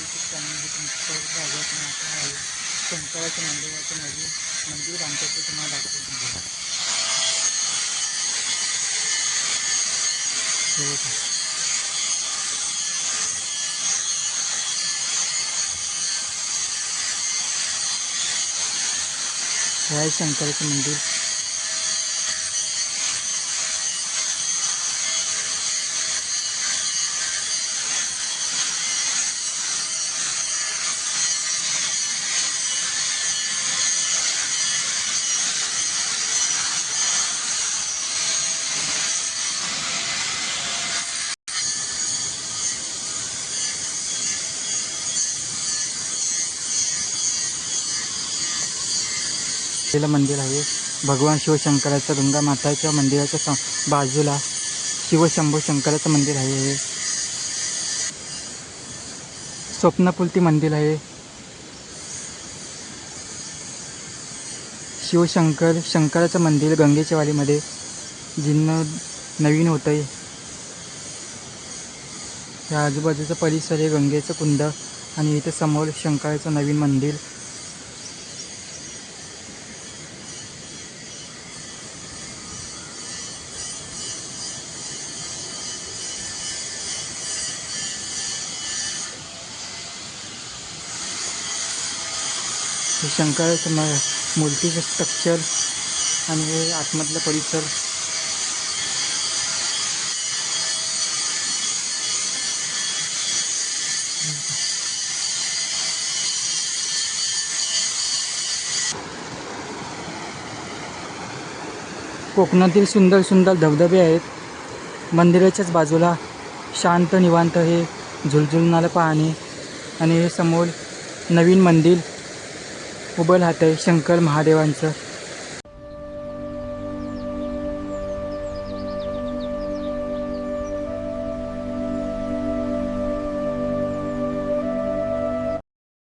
YouTube चॅनलमध्ये तुमचं स्वागत आहे. शंकराच्या मंदिराचं नवीन मंदिर बांधतात ते तुम्हाला दाखवतो. हे आहे शंकराचं मंदिर. मंदिर आहे. भगवान शिवशंकराचं गंगा माताच्या मंदिराच्या बाजूला शिवशंभू शंकराचं मंदिर आहे. हे स्वप्नपुलती मंदिर आहे. शंकराचं मंदिर गंगेच्या वाडीमध्ये जिन्न नवीन होतं आहे. या आजूबाजूचा परिसर आहे गंगेचं कुंड आणि इथे समोर शंकराचं नवीन मंदिर. शंकराचं मूर्तीचं स्ट्रक्चर आणि हे आतमधलं परिसर. कोकणातील सुंदर सुंदर धबधबे आहेत. मंदिराच्याच बाजूला शांत निवांत हे झुलझुलणारं पाणी आणि हे समोर नवीन मंदिर उभं राहत आहे शंकर महादेवांचं.